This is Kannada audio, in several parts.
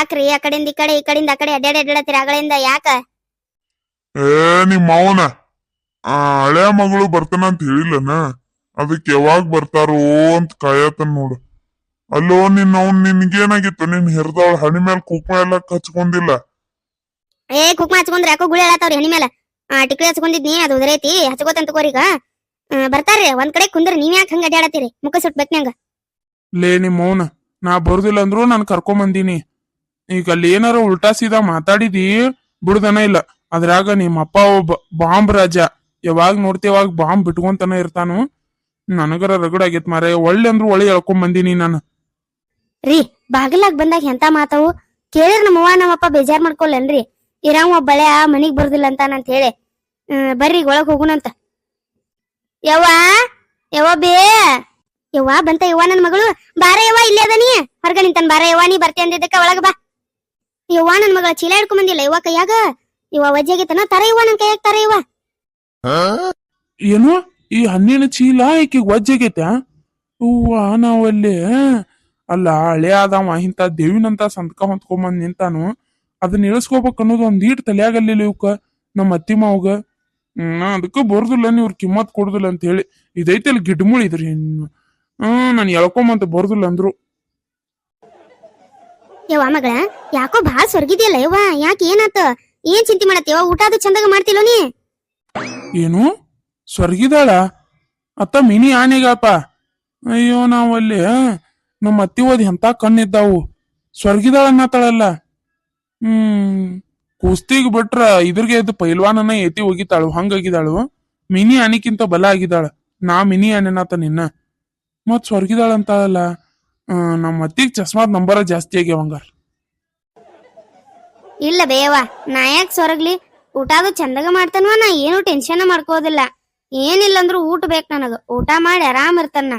ಯಾಕ್ರಿ ಆ ಕಡೆಯಿಂದ ಈ ಕಡೆಯಿಂದ ಆ ಕಡೆ ಅಡ್ಡಾಡತ್ತೀರಿ ಆಗಳಿಂದ ಯಾಕ? ನಿಮ್ಮ ಅವನ ಹಳೆ ಮಗಳು ಬರ್ತಾನಂತ ಹೇಳಿಲ್ಲನ, ಅದಕ್ಕೆ ಯಾವಾಗ ಬರ್ತಾರೋ ಅಂತ ಕಾಯತನ್ ನೋಡು. ಅಲ್ಲೋ ನಿನ್ಗೇನಾಗಿತ್ತು? ನಿನ್ ಹೆರ್ದಾಳ ಹಣಿ ಮೇಲೆ ಕುಕ್ಮ ಎಲ್ಲ ಹಚ್ಕೊಂಡಿಲ್ಲ? ಕುಕ್ಮ ಹಚ್ಕೊಂಡ್ರೆ ಯಾಕೋ ಗುಳಿ ಹೇಳತ್ತವ್ರಿ ಹಣಿ ಮೇಲೆ. ಟಿಕ್ಲಿ ಹಚ್ಕೊಂಡಿದ್ನಿ, ಅದು ಉದರೈತಿ, ಹಚ್ಕೋತಂತ ಕೋರಿಗ ಬರ್ತಾರ್ರಿ. ಒಂದ್ ಕಡೆ ಕುಂದ್ರ, ನೀವ್ ಯಾಕೆ ಹಂಗ ಅಡ್ಡಾಡತ್ತೀರಿ ಮುಖ ಸುಟ್ ಬೆಕ್ನಂಗ? ಲೇ ನಿಮ್ಮ ಮೌನ, ನಾ ಬರುದಿಲ್ಲ ಅಂದ್ರು ನಾನು ಕರ್ಕೊಂಬಂದೀನಿ. ಈಗ ಅಲ್ಲಿ ಏನಾರ ಉಲ್ಟಾ ಸೀದಾ ಮಾತಾಡಿದಿ ಬಿಡುದನ ಇಲ್ಲ. ಅದ್ರಾಗ ನಿಮ್ಮ ಅಪ್ಪ ಒಬ್ಬ ಬಾಂಬ್ ರಾಜ, ಯಾವಾಗ ನೋಡ್ತಿ ಯಾವಾಗ ಬಾಂಬ್ ಬಿಟ್ಕೊಂತಾನ ಇರ್ತಾನು. ನನಗರ ರಗಡಾಗೈತ್ ಮಾರ. ಒಳ್ಳೆ ಅಂದ್ರು ಒಳ್ಳೆ ಹೇಳ್ಕೊಂಡ್ ಬಂದೀನಿ ನಾನು. ರೀ ಬಾಗಿಲಾಗ್ ಬಂದಾಗ ಎಂತ ಮಾತಾವು ಕೇಳಿರ್ ನಮ್ಮವ್ವ ನಮ್ಮಪ್ಪ ಬೇಜಾರ್ ಮಾಡ್ಕೊಲ್ಲನ್ರಿ? ಇರಾವ್ ಒಬ್ಬ ಬಳೆ ಮನಿಗ್ ಬರುದಿಲ್ಲ ಅಂತಾನಂತ ಹೇಳಿ. ಬರ್ರಿ ಒಳಗ್ ಹೋಗುನಂತ. ಯವ್ವ ಯವ್ವ ಬೇ ಯವ್ವ ಬಂತ ಯವ್ವ ನನ್ ಮಗಳು. ಬಾರ ಯವ್ವ ಇಲ್ಲೇ ಅದನಿ, ಹೊರಗ ನಿಂತಾನ. ಬಾರ ಯವ್ವ, ನೀ ಬರ್ತಿ ಅಂದಿದ್ದಕ್ಕ ಒಳಗ ಬಾ. ಯವ್ವ ನನ್ ಮಗಳ ಚೀಲ ಹಿಡ್ಕೊಂಡ್ ಬಂದಿಲ್ಲ ಯವ್ವ ಕೈಯಾಗ. ಯವ್ವ ವಜ್ಜಾಗೈತನ, ತರ ಯವ್ವ ನನ್ ಕೈಯಾಗ ತರ ಯವ್ವ. ಏನು ಈ ಹಣ್ಣಿನ ಚೀಲ ಈಕಿಗ್ ವಜ್ಜಾಗೈತ? ಹೂವ ನಾವಲ್ಲಿ ಅಲ್ಲ ಹಳೆ ಆದವ ಇಂತ ದೇವಿನಂತ ಸಂತಕ ಹೊಂದ್ಕೊಂಬಂದ್ ನಿಂತಾನು. ಅದನ್ನ ಇಳಿಸ್ಕೋಬೇಕು ಅನ್ನೋದು ಒಂದ್ ಈಟ್ ತಲೆಯಾಗಲ್ಲಿಲ್ಲ ಇವಕ್ಕ, ನಮ್ಮ ಅತ್ತಿ ಮಾವಗ. ಅದಕ್ಕ ಬರ್ದಿಲ್ಲ, ನೀವ್ರ ಕಿಮ್ಮತ್ ಕೊಡುದಿಲ್ಲ ಅಂತ ಹೇಳಿ. ಇದೈತಿ ಅಲ್ಲಿ ಗಿಡ್ಮುಳಿ ಇದ್ರಿ. ನಾನು ಎಳ್ಕೊಂಬಂತ ಬರ್ದಿಲ್ಲ ಅಂದ್ರು. ಯವ್ವ ಮಗಳ ಯಾಕೋ ಬಾಳ್ ಸ್ವರ್ಗಿದ್ಯಲ್ಲ ಯವ್ವ, ಯಾಕೆ ಏನಾತ? ಏನ್ ಚಿಂತೆ ಮಾಡತ್ತೇವ? ಊಟ ಅದು ಚಂದಾಗ ಮಾಡ್ತಿಲ್ಲೋ ನೀ? ಏನು ಸ್ವರ್ಗಿದಾಳ? ಅತ್ತ ಮಿನಿ ಆನೆಗಪ್ಪ. ಅಯ್ಯೋ ನಾವಲ್ಲಿ ನಮ್ಮ ಅತ್ತಿ ಓದ್ ಎಂತ ಕಣ್ಣಿದ್ದಾವು. ಸ್ವರ್ಗಿದಾಳ ಅನ್ನತಾಳಲ್ಲ. ಕುಸ್ತಿಗ್ ಬಿಟ್ರ ಇದ್ರಿಗೆ ಇದು ಪೈಲ್ವಾನನ ಎತಿ ಹೋಗಿತಾಳು, ಹಂಗಾಗಿದ್ದಾಳು. ಮಿನಿ ಆನೆಕ್ಕಿಂತ ಬಲ ಆಗಿದ್ದಾಳ. ನಾ ಮಿನಿ ಆನೆನಾತ ನಿನ್ನ ಮತ್ ಸ್ವರ್ಗಿದಾಳ ಅಂತಾಳಲ್ಲ. ನಮ್ಮ ಅತ್ತಿಗ್ ಚಸ್ಮಾದ್ ನಂಬರ ಜಾಸ್ತಿ ಆಗ್ಯಾವ ಹಂಗಾರ. ಇಲ್ಲ ಬೇವ, ನಾ ಯಾಕೆ ಸ್ವರ್ಗ್ಲಿ? ಊಟ ಅದು ಚಂದಾಗ ಮಾಡ್ತಾನವ, ನಾ ಏನು ಟೆನ್ಷನ್ ಮಾಡ್ಕೋದಿಲ್ಲ. ಏನಿಲ್ಲ ಅಂದ್ರು ಊಟ ಬೇಕು ನನಗ. ಊಟ ಮಾಡಿ ಆರಾಮ್ ಇರ್ತಾನ.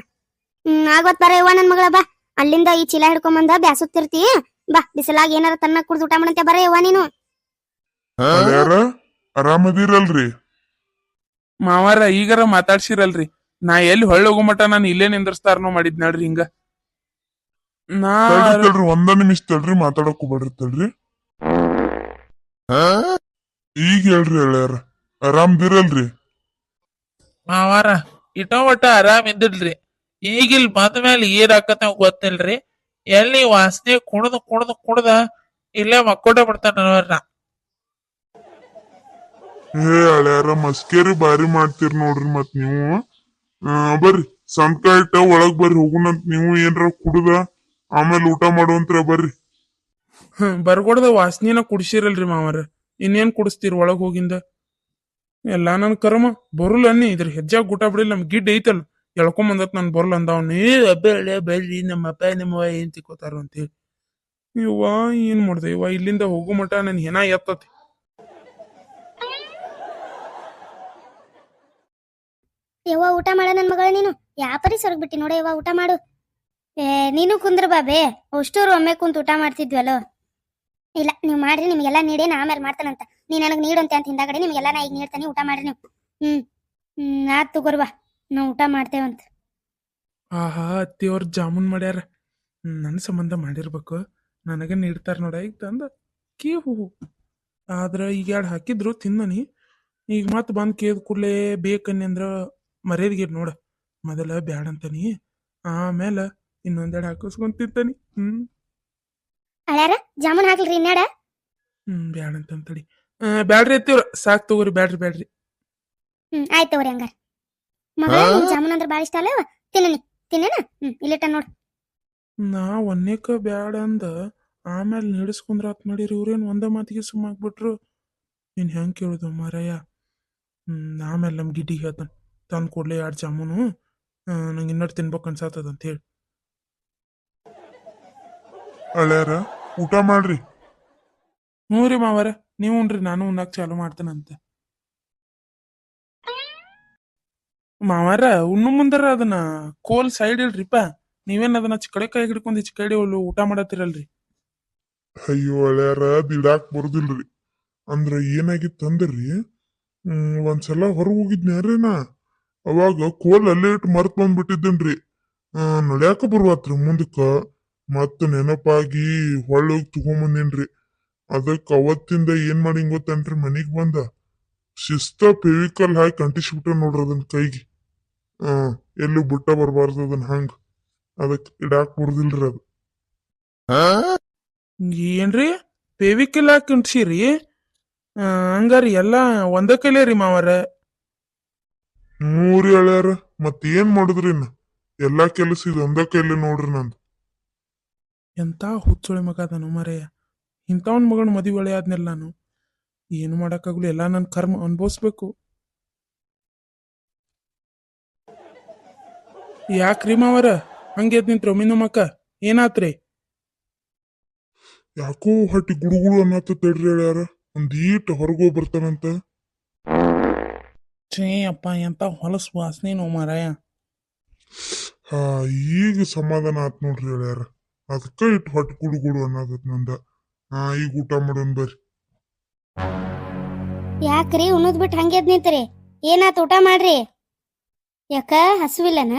ಆಗತ್ ಬರ ಯವ್ವ ನನ್ ಮಗಳ ಬಾ. ಅಲ್ಲಿಂದ ಈ ಚೀಲ ಹಿಡ್ಕೊಂಬಂದ ಬ್ಯಾಸುತ್ತಿರ್ತಿ. ಬಾ ಬಿಸಿಲಾಗ ಏನಾರ ತನ್ನ ಕುಡ್ದು ಊಟ ಮಾಡಂತೆ ಬರ ಯವ್ವ ನೀನು. ಆರಾಮದಿರಲ್ರಿ ಮಾವಾರ ಈಗಾರ ಮಾತಾಡ್ಸಿರಲ್ರಿ. ನಾ ಎಲ್ಲಿ ಹೊಳ್ಳಿ ಹೋಗೋ ಮಟ ನಾನು ಇಲ್ಲೇ ನಿಂದ್ರಸ್ತಾರನೋ ಮಾಡಿದ್ ನೋಡ್ರಿ ಹಿಂಗ. ತಡ್ರಿ ಒಂದ ನಿಮಿಷ ತಡ್ರಿ, ಮಾತಾಡಕ್ ಹೋಗ್ಬೇಡ್ರಿ ತಡ್ರಿ. ಈಗ ಹೇಳ್ರಿ ಹೇಳ್ಯಾರ, ಆರಾಮ್ದಿರಲ್ರಿ? ಮಾವಾರ ಇಟ ಒಟ್ಟ ಆರಾಮ್ ಇದ್ದಿಲ್ರಿ. ಈಗಿಲ್ ಬಂದ ಮೇಲೆ ಏನ್ ಆಕತ್ತ ಗೊತ್ತಿಲ್ರಿ. ಎಲ್ಲಿ ವಾಸನೆ ಕುಡ್ದ ಇಲ್ಲೇ ಮಕ್ಕೋಟ ಬಿಡ್ತಾನ. ಹಳ್ಯಾರ ಮಸ್ಕೇರಿ ಬಾರಿ ಮಾಡ್ತೀರಿ ನೋಡ್ರಿ. ಮತ್ ನೀವು ಬರ್ರಿ ಸಂತ ಇಟ್ಟ ಒಳಗ್ ಬರ್ರಿ, ಹೋಗುನಂತ. ನೀವು ಏನ್ರ ಕುಡ್ದ ಆಮೇಲೆ ಊಟ ಮಾಡುವಂತ್ರ ಬರ್ರಿ. ಬರ್ಗೊಡ್ದ ವಾಸನಿನ ಕುಡ್ಸಿರಲ್ರಿ ಮಾವಾರ, ಇನ್ನೇನ್ ಕುಡಿಸ್ತೀರಿ ಒಳಗ್ ಹೋಗಿಂದ? ಎಲ್ಲಾ ನನ್ ಕರ್ಮ ಬರುಲ್ಲ ಅನ್ನಿ. ಇದ್ರ ಹೆಜ್ಜಾಗ ಊಟ ಬಿಡಿಲ್ಲ. ನಮ್ ಗಿಡ್ ಐತಲ್ಲ ಎಳ್ಕೊಂಬಂದತ್ ನನ್ ಬರಲ್ಲ ಅಂದವ್ನ. ಬರ್ರಿ ನಮ್ಮ ಅಪ್ಪ ನಮ್ಮ ಏನ್ ತಿಕ್ಕೋತಾರ ಅಂತೇಳಿ. ಇವ್ವ ಏನ್ ಮಾಡ್ದೆ ಇವ, ಇಲ್ಲಿಂದ ಹೋಗೋ ಮಟ ನನ್ ಹೆಣ ಎತ್ತತಿ. ಯವ್ವ ಊಟ ಮಾಡ ನನ್ ಮಗಳ ನೀನು. ಯಾಪರಿ ಸ್ವರ್ಗ್ ಬಿಟ್ಟಿ ನೋಡ ಯವ್ವ, ಊಟ ಮಾಡು. ನೀನು ಕುಂದ್ರ ಬಾಬೇ, ಅಷ್ಟೂರು ಒಮ್ಮೆ ಕುಂತ ಊಟ ಮಾಡ್ತಿದ್ವಲ್ಲೋ. ಇಲ್ಲ ನೀವ್ ಮಾಡ್ರಿ, ನಿಮ್ಗೆಲ್ಲಾ ನೀಡೇ ನಾ ಆಮೇಲೆ ಮಾಡ್ತಾನಂತ. ನೀ ನನಗ್ ನೀಡಂತೆ ಅಂತ ಹಿಂದಾಗಡೆ ನಿಮ್ಗೆಲ್ಲಾ ನಾ ಈಗ ನೀಡ್ತಾನೆ, ಊಟ ಮಾಡ್ರಿ ನೀವು. ಆತ್ ತಗೋರ್ವಾ, ನಾವ್ ಊಟ ಮಾಡ್ತೇವಂತ. ಆಹಾ ಅತ್ತಿಯವ್ರ ಜಾಮೂನ್ ಮಾಡ್ಯಾರ. ನನ್ನ ಸಂಬಂಧ ಮಾಡಿರ್ಬೇಕು. ನನಗ ನೀಡ್ತಾರ ನೋಡ ಈಗ ತಂದ ಕೇ ಹೂ. ಆದ್ರ ಈಗ ಎರಡು ಹಾಕಿದ್ರು ತಿನ್ನನಿ. ಈಗ ಮತ್ ಬಂದ್ ಕೇದ್ ಕೂಡ್ಲೆ ಬೇಕನ್ನಿ ಅಂದ್ರ ಮರ್ಯಾದಗಿರ್ ನೋಡ. ಮೊದಲ ಬ್ಯಾಡ ಅಂತಾನಿ, ಆಮೇಲೆ ಇನ್ನೊಂದೆರಡು ಹಾಕಿಸ್ಕೊಂಡ್ ತಿಂತಾನಿ. ಅಳ್ಯಾರ ಜಾಮೂನ್ ಹಾಕ್ಲ್ರಿ ಇನ್ಯಾಡ? ಬ್ಯಾಡ ಅಂತಂತಡಿ. ಬ್ಯಾಡ್ರಿ ಅತ್ತಿಯವ್ರ, ಸಾಕ್ ತಗೋರಿ, ಬ್ಯಾಡ್ರಿ. ಆಯ್ತು ತಗೋರಿ ಹಂಗಾರ. ಮಗಳ ಜಾಮೂನ್ ಅಂದ್ರ ಬಾಳ ಇಷ್ಟ ಅಲ್ಲವ, ತಿನ್ನನಿ ತಿನ್ನೇನ. ಇಲ್ಲಿಟ್ಟ ನೋಡ್. ನಾ ಒನ್ನೇಕ ಬ್ಯಾಡ ಅಂದ ಆಮೇಲೆ ನಡೆಸ್ಕೊಂಡ್ರಾತ್ ಮಾಡಿರಿ. ಇವ್ರೇನ್ ಒಂದ ಮಾತಿಗೆ ಸುಮ್ಮಾಗ್ಬಿಟ್ರು. ನೀನ್ ಹೆಂಗ್ ಕೇಳುದು ಮಾರಾಯ? ಆಮೇಲೆ ನಮ್ ಗಿಡ್ಡಿಗೆ ಹೇಳ್ತಾನ, ತಂದ್ ಕೊಡ್ಲೆ 2 ಜಾಮೂನು, ನಂಗೆ ಇನ್ನಟ್ಟು ತಿನ್ಬೇಕು ಅನ್ಸಾತದ ಅಂತ ಹೇಳಿ. ಹಳ್ಯಾರ ಊಟ ಮಾಡ್ರಿ. ಹ್ಞೂ ರೀ ಮಾವರ, ನೀವು ಉಣ್ರಿ, ನಾನು ಉಣ್ಣಾಕ್ ಚಾಲು ಮಾಡ್ತೇನಂತೆ. ಮಾವಾರ ಉಣ್ಣು ಮುಂದರ ಅದನ್ನ ಕೋಲ್ ಸೈಡ್ ಇಲ್ರಿಪ್ಪ. ನೀವೇನ್ ಅದನ್ನ ಚಿಕ್ಕಡೆ ಕೈ ಹಿಡ್ಕೊಂಡು ಚಿಕ್ಕಡೆ ಊಟ ಮಾಡತ್ತಿರಲ್ರಿ. ಅಯ್ಯೋ ಹಳ್ಯಾರ, ಇಡಾಕ್ ಬರುದಿಲ್ರಿ. ಅಂದ್ರ ಏನಾಗಿತ್ತಂದ್ರಿ, ಒಂದ್ಸಲ ಹೊರಗೆ ಹೋಗಿದ್ನ್ಯಾರಿ ನಾ. ಅವಾಗ ಕೋಲ್ ಅಲ್ಲೇ ಇಟ್ಟು ಮರ್ತ್ ಬಂದ್ಬಿಟ್ಟಿದ್ದೇನ್ರಿ. ನಡ್ಯಾಕ ಬರ್ವಾತ್ರಿ ಮುಂದಕ್ಕ. ಮತ್ ನೆನಪಾಗಿ ಹೊಳ್ಳೋಗಿ ತಗೊಂಬಂದೇನ್ರಿ. ಅದಕ್ಕ ಅವತ್ತಿಂದ ಏನ್ ಮಾಡಿಂಗ್ ಗೊತ್ತೇನ್ರಿ, ಮನಿಗ್ ಬಂದ ಶಿಸ್ತ ಫೆವಿಕಲ್ ಹಾಕಿ ಅಂಟಿಸ್ಬಿಟ್ಟ ನೋಡ್ರಿ ಅದನ್ ಕೈಗೆ. ಆ ಎಲ್ಲೂ ಬುಟ್ಟ ಬರ್ಬಾರ್ದು ಅದನ್ ಹಂಗ. ಅದಕ್ ಇಡಾಕ್ ಬರುದಿಲ್ರಿ ಅದು. ಏನ್ರಿ ಫೆವಿಕಿಲ್ ಹಾಕಿ ಅಂಟ್ಸಿರಿ? ಹಂಗಾರಿ ಎಲ್ಲಾ ಒಂದ ಕೈಲೇ ರೀ ಮಾವರ. ಮೂರಿ ಹೇಳ್ಯಾರ ಮತ್ ಏನ್ ಮಾಡುದ್ರಿ ಇನ್ನ ಎಲ್ಲಾ ಕೆಲಸ ಇದು ಒಂದ ಕೈಲಿ ನೋಡ್ರಿ ನಂದು. ಎಂತ ಹುಚ್ಚೊಳೆ ಮಗ ಅದಾನು ಮರೆಯ. ಇಂಥವನ್ ಮಗನ ಮದುವೆ ಒಳೆ ಆದ್ನೆಲ್ಲ ನಾನು ಏನು ಮಾಡಕ್ಕಾಗ್ಲಿ, ಎಲ್ಲ ನನ್ನ ಕರ್ಮ ಅನ್ಭವಿಸ್ಬೇಕು. ಯಾಕ್ರಿ ಮಾವರ ಹಂಗೆದ್ ನಿಂತ್ರು ಮಿನುಮಕ್ಕ? ಏನಾತ್ರಿ? ಯಾಕೋ ಹೊಟ್ಟಿ ಗುಡುಗುಡು ಅನ್ನತ್ತ ತಡ್ರಿ ಹೇಳ್ಯಾರ. ಒಂದೀಟ್ ಹೊರಗೋ ಬರ್ತಾನಂತ. ಛೇ ಅಪ್ಪ, ಎಂತ ಹೊಲಸು ವಾಸನೆ ನೋ ಮಾರಾಯ. ಹಾ ಈಗ ಸಮಾಧಾನ ಆತ್ ನೋಡ್ರಿ ಹೇಳ್ಯಾರ. ಅದಕ್ಕ ಇಟ್ಟು ಹೊಟ್ಟಿ ಗುಡುಗುಡು ಅನ್ನತತ್ ನಂದ. ಈಗ ಊಟ ಮಾಡೋನ್ ಬರ್ರಿ. ಯಾಕ್ರಿ ಉಣ್ಣದ್ ಬಿಟ್ಟು ಹಂಗೆ ಎದ್ ನಿಂತ್ರಿ? ಏನಾತ್ ಊಟ ಮಾಡ್ರಿ. ಯಾಕ ಹಸುವಿಲ್ಲನ?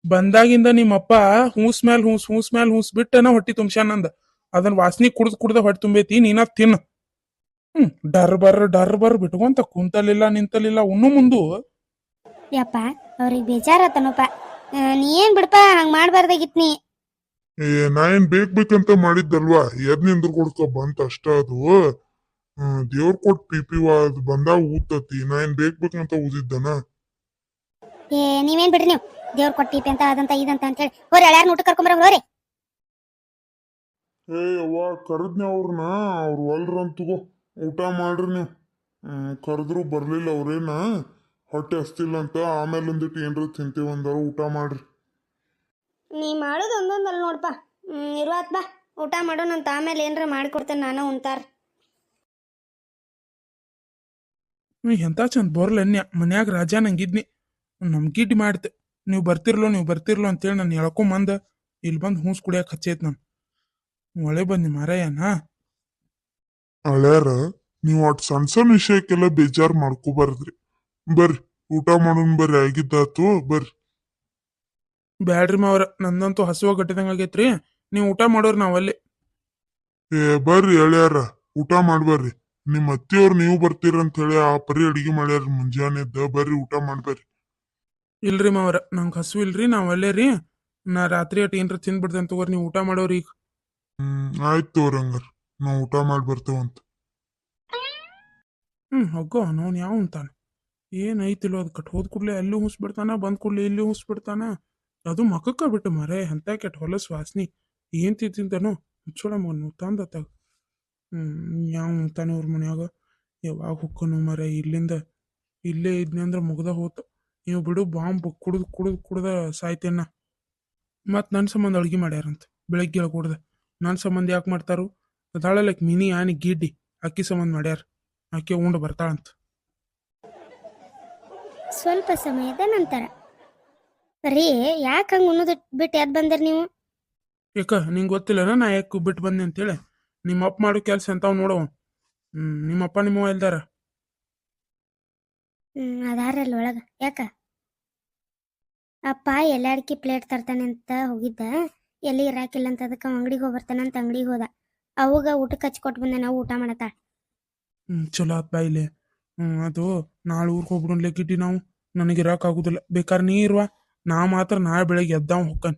ಬಂದಾಗಿಂದ ನಿಮ್ಮಪ್ಪ ಹೂಸ್ ಮ್ಯಾಲ್ ಹೂಸ್ ಬಿಟ್ಟನ ಹೊಟ್ಟಿ ತುಂಬ್ಸ್ಯಾನಂದ. ಅದನ್ನ ವಾಸನಿ ಕುಡ್ದ ಹೊಟ್ಟೆ ತುಂಬೈತಿ, ನೀನ ತಿನ್ನ. ಡರ್ ಬರ್ ಬಿಟ್ಕೊಂತ ಕುಂತಲಿಲ್ಲ ನಿಂತಲಿಲ್ಲ ಉಣ್ಣು ಮುಂದು. ಯಪ್ಪ ಅವ್ರಿಗೆ ಬೇಜಾರತನಪ್ಪ. ನೀ ಏನ್ ಬಿಡಪ್ಪ, ಹಂಗ್ ಮಾಡ್ಬಾರ್ದಾಗಿತ್ ನೀ. ನಾ ಏನ್ ಬೇಕಂತ ಮಾಡಿದ್ದಲ್ವಾ, ಎದ್ ನಿಂದ್ರ ಕೊಡ್ಕ ಬಂತ ಅಷ್ಟ ಅದು. ದೇವ್ರ ಕೊಟ್ ಪಿಪಿ ಅದು ಬಂದಾಗ ಊತತಿ. ನಾ ಏನ್ ಬೇಕಂತ ಊದಿದ್ದನ. ನೀವೇನ್ ಬಿಡ್ರಿ ನೀವು, ದೇವ್ರ ಕೊಟ್ಟಿಪಿ ಅಂತ ಅದಂತ ಇದಂತ ಅಂತೇಳಿ ಹೋರಿ ಯಾರು ಊಟ ಕರ್ಕೊಂಬರ ಹೋರಿ. ಅವ್ವ ಕರದ್ನಿ ಅವ್ರನ್ನ, ಅವ್ರು ಒಲ್ರಂತಗೋ ಊಟ ಮಾಡ್ರಿ ನೀವು. ಕರೆದ್ರು ಬರ್ಲಿಲ್ಲ ಅವ್ರೇನ, ಹೊಟ್ಟೆ ಹಸ್ತಿಲ್ಲ ಅಂತ. ಆಮೇಲೆ ಒಂದಿಟ್ಟು ಏನ್ರ ತಿಂತೇವ್ ಅಂದಾರ. ಊಟ ಮಾಡ್ರಿ. ನೀ ಮಾಡೋದು ಒಂದೊಂದಲ್ಲ ನೋಡ್ಪ. ಇರುವಾತ್ ಬಾ, ಊಟ ಮಾಡೋಣಂತ. ಆಮೇಲೆ ಏನ್ರ ಮಾಡಿಕೊಡ್ತೇನೆ ನಾನು, ಉಂತಾರ. ಎಂತ ಚಂದ ಬೋರ್ಲೆನ್ಯ ಮನ್ಯಾಗ ರಾಜ ನಂಗಿದ್ನಿ. ನಮ್ಗಿಡ್ ಮಾಡ್ತೆ. ನೀವು ಬರ್ತಿರ್ಲೋ ಅಂತೇಳಿ ನಾನು ಎಳ್ಕೊಂಬಂದ ಇಲ್ಲಿ ಬಂದು ಹೂಸ್ ಕುಡಿಯಕ್ ಹಚ್ಚೈತ್ ನಾನು. ಒಳ್ಳೆ ಬಂದಿ ಮಾರಾಯನಾ. ಹಳ್ಯಾರ ನೀವು ಅಟ್ ಸಣ್ಣ ಸಣ್ಣ ವಿಷಯಕ್ಕೆಲ್ಲ ಬೇಜಾರ್ ಮಾಡ್ಕೋಬಾರ್ದ್ರಿ. ಬರ್ರಿ ಊಟ ಮಾಡೋನ್ ಬರ್ರಿ, ಆಗಿದ್ದಾತು ಬರ್ರಿ. ಬ್ಯಾಡ್ರಿ ಮಾವ್ರ, ನಂದಂತೂ ಹಸುವ ಗಟ್ಟಿದಂಗ ಆಗೈತ್ರಿ. ನೀವು ಊಟ ಮಾಡೋರು ನಾವಲ್ಲಿ. ಬರ್ರಿ ಹೇಳ್ಯಾರ, ಊಟ ಮಾಡ್ಬರ್ರಿ. ನಿಮ್ ಅತ್ತಿಯವ್ರು ನೀವು ಬರ್ತೀರಂತ ಹೇಳಿ ಆ ಪರಿ ಅಡಿಗೆ ಮಾಡ್ಯಾರ ಮುಂಜಾನೆದ್ದ. ಬರ್ರಿ ಊಟ ಮಾಡ್ಬರ್ರಿ. ಇಲ್ರಿ ಮಾವ್ರ, ನಂಗೆ ಹಸು ಇಲ್ರಿ, ನಾವಲ್ಲೇ ರೀ. ನಾ ರಾತ್ರಿ ಅಟ್ ಏನ್ರ ತಿಂದ್ಬಿಡ್ತೇನೆ ತಗೋರಿ, ನೀವು ಊಟ ಮಾಡೋರಿ ಈಗ. ಆಯ್ತು ತೋರಿ ಹಂಗಾರ, ನಾವ್ ಊಟ ಮಾಡಿ ಬರ್ತೇವಂತ. ಹೋಗೋ ನೋನ್ ಯಾವ ಅಂತಾನೆ. ಏನೈತಿಲ್ಲೋ ಅದು ಕಟ್ ಹೋದ್ ಕೂಡ್ಲೆ ಅಲ್ಲಿ ಹುಸ್ಬಿಡ್ತಾನ, ಬಂದ್ ಕೂಡ್ಲೆ ಇಲ್ಲಿ ಹುಸ್ಬಿಡ್ತಾನ. ಅದು ಮಕ್ಕಕ್ಕ ಬಿಟ್ಟು ಮರೆ ಎಂತ ಕೆಟ್ಟ ಹೊಲಸ್ ವಾಸನಿ. ಏನ್ ತಿಂತಾನೋ ಮುಚ್ಚೋಳ ಮಗನು ತಂದತ್ತಾಗ. ಯಾವ ಅಂತಾನೆ ಅವ್ರ ಮನ್ಯಾಗ. ಯಾವಾಗ ಹೊಕ್ಕನು ಮರೆ ಇಲ್ಲಿಂದ. ಇಲ್ಲೇ ಇದ್ನಿ ಅಂದ್ರೆ ಮುಗ್ದ ಹೋತ. ನೀವು ಬಿಡು, ಬಾಂಬ್ ಕುಡ್ದ ಸಾಯ್ತೇನ. ಮತ್ ನನ್ನ ಸಂಬಂಧ ಅಡ್ಗೆ ಮಾಡ್ಯಾರಂತ ಬೆಳಗ್ಗೆ ಹೇಳ್ಕೊಡ್ದ. ನನ್ನ ಸಂಬಂಧ ಯಾಕೆ ಮಾಡ್ತಾರು? ಅದಾಳಲ್ಲಕ್ ಮಿನಿ ಆನಿ ಗಿಡ್ಡಿ, ಅಕ್ಕಿ ಸಂಬಂಧ ಮಾಡ್ಯಾರ. ಆಕೆ ಉಂಡು ಬರ್ತಾಳಂತ. ಸ್ವಲ್ಪ ಸಮಯದ ನಂತರ. ರೀ ಯಾಕೆ ಹಂಗ ಉಣ್ಣೋದು ಬಿಟ್ಟು ಎದ್ ಬಂದ್ರಿ ನೀವು? ಯಾಕ ನಿಂಗೆ ಗೊತ್ತಿಲ್ಲನ ನಾ ಯಾಕೆ ಬಿಟ್ಟು ಬಂದೆ ಅಂತೇಳಿ? ನಿಮ್ಮ ಅಪ್ಪ ಮಾಡೋ ಕೆಲಸ ಅಂತಾವ್ ನೋಡವ. ನಿಮ್ಮಪ್ಪ ನಿಮ್ಮವ್ವ ಎಲ್ದಾರ? ಅದಾರಲ್ಲ ಒಳಗ. ಯಾಕ? ಅಪ್ಪ ಎಲ್ಲಾಡ್ಕಿ ಪ್ಲೇಟ್ ತರ್ತಾನೆ ಅಂತ ಹೋಗಿದ್ದ, ಎಲ್ಲಿ ಇರಾಕಿಲ್ಲ ಅಂತ ಅದಕ್ಕೆ ಅಂಗಡಿಗೆ ಹೋಗಿ ಬರ್ತಾನಂತ ಅಂಗಡಿಗೆ ಹೋದ. ಅವಾಗ ಊಟಕ್ಕೆ ಹಚ್ಕೊಟ್ ಬಂದೆ, ನಾವು ಊಟ ಮಾಡತ್ತಾಳ. ಚಲೋ ಆತ್ ಬಾಯಿಲೆ. ಅದು ನಾಳೆ ಊರಿಗೆ ಹೋಗ್ಬಿಡೋನ್ಲೆ ಗಿಡ್ಡಿ ನಾವು. ನನಗೆ ಇರಾಕಾಗುದಿಲ್ಲ. ಬೇಕಾದ್ರೆ ನೀ ಇರುವ, ನಾ ಮಾತ್ರ ನಾಳೆ ಬೆಳಗ್ಗೆ ಎದ್ದಾವ್ ಹೊಕ್ಕನ್.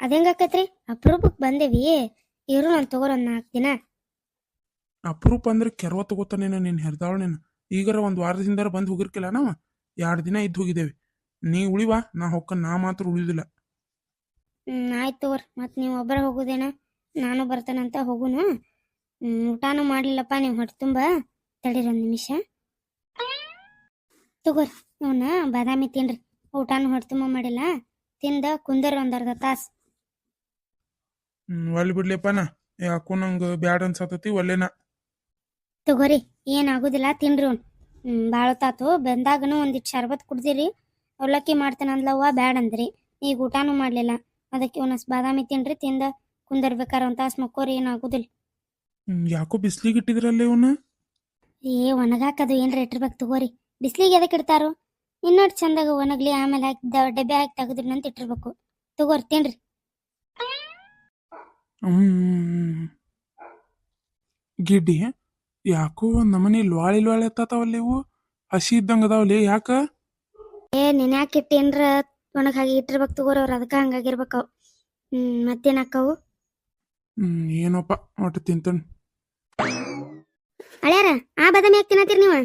ಅದೇಂಗಾಕತ್ರಿ? ಅಪರೂಪಕ್ಕೆ ಬಂದೇವಿ. ಇರು ನಾನು ತಗೋರ ಒಂದು 4 ದಿನ. ಅಪರೂಪ ಅಂದ್ರೆ ಕೆರವ ತಗೋತಾನೇನ ನೀನು ಹೆರ್ದಾವಣೇನ? ಈಗಾರ ಒಂದು ವಾರದಿಂದ ಬಂದು ಹೋಗಿರ್ಕಿಲ್ಲ ನಾವು. 2 ದಿನ ಇದ್ದು ಹೋಗಿದ್ದೇವೆ. ನೀ ಉಳಿವಾ, ನಾ ಹೊಕ್ಕನ್. ನಾ ಮಾತ್ರ ಉಳಿದಿಲ್ಲ. ಆಯ್ತು ತಗೋರಿ. ಮತ್ತು ನೀವು ಒಬ್ಬರ ಹೋಗೋದೇನ? ನಾನು ಬರ್ತಾನಂತ ಹೋಗುನು. ಊಟನೂ ಮಾಡಲಿಲ್ಲಪ್ಪ ನೀವು ಹೊಟ್ಟೆ ತುಂಬ. ತಡೀರಿ 1 ನಿಮಿಷ. ತಗೋರಿ ಅವನ್ನ ಬಾದಾಮಿ ತಿನ್ರಿ. ಊಟನೂ ಹೊಟ್ಟೆ ತುಂಬ ಮಾಡಿಲ್ಲ. ತಿಂದ ಕುಂದರ್ ಒಂದು ಅರ್ಧ ತಾಸು. ಒಳ್ಳೆ ಬಿಡ್ಲಿಪ್ಪನ, ಯಾಕೋ ನಂಗೆ ಬ್ಯಾಡ ಅನ್ಸತತಿ. ಒಲ್ಲೆನ ತಗೋರಿ, ಏನಾಗುದಿಲ್ಲ, ತಿನ್ರಿ ಅವ್ನು. ಬಾಳತಾತು. ಬಂದಾಗನು ಒಂದಿಟ್ಟು ಶರ್ಬತ್ ಕುಡ್ದಿರಿ. ಅವಲಕ್ಕಿ ಮಾಡ್ತೇನೆ ಅಂದ್ಲವ್ವ, ಬ್ಯಾಡ ಅಂದ್ರಿ. ಈಗ ಊಟನೂ ಮಾಡಲಿಲ್ಲ. ಅದಕ್ಕೆ ಒಂದಸ್ ಬಾದಾಮಿ ತಿನ್ರಿ. ತಿಂದ ಕುಂದರ್ಬೇಕಾರ 1 ತಾಸು ಮಕ್ಕೋರಿ, ಏನಾಗುದಿಲ್ಲ. ಯಾಕೋ ಬಿಸ್ಲಿಗೆ ಇಟ್ಟಿದ್ರಲ್ಲೇ ಇವನ್ನ? ಒಣಗಾಕದು ಏನ್ರ ಇಟ್ಟಿರ್ಬೇಕು. ತಗೋರಿ, ಬಿಸ್ಲಿಗೆ ಎದಕ್ಕೆ ಇಡ್ತಾರೋ? ಇನ್ನೊಟ್ಟು ಚಂದಾಗ ಒಣಗ್ಲಿ ಆಮೇಲೆ ಹಾಕಿ ಡಬ್ಬೆ ಹಾಕಿ ತೆಗೆದ್ರಿ ಅಂತ ಇಟ್ಟಿರ್ಬೇಕು. ತಗೋರಿ ತಿನ್ರಿ. ಗಿಡ್ಡಿ ಯಾಕೋ ಒಂದ್ ನಮನಿ ಲ್ವಾಳಿ ಲ್ವಾಳಿ ಎತ್ತಾವಲ್ಲ ಇವು, ಹಸಿ ಇದ್ದಂಗ ಅದಾವಲ್ಲಿ ಯಾಕ? ನೀನ್ ಯಾಕೆ ಇಟ್ಟೇನ್ರ ಒಣಗ್ ಹಾಗೆ ಇಟ್ಟಿರ್ಬೇಕು ತಗೋರಿ ಅವ್ರ, ಅದಕ್ಕ ಹಂಗಾಗಿರ್ಬೇಕು. ಮತ್ತೇನ್ ಹಾಕವು? ಏನೋಪ್ಪ ಒಟ್ಟು ತಿಂತನ್. ಅಳ್ಯಾರ ಆ ಬಾದಾಮಿ ಯಾಕೆ ತಿನ್ನತ್ತೀರಿ ನೀವು?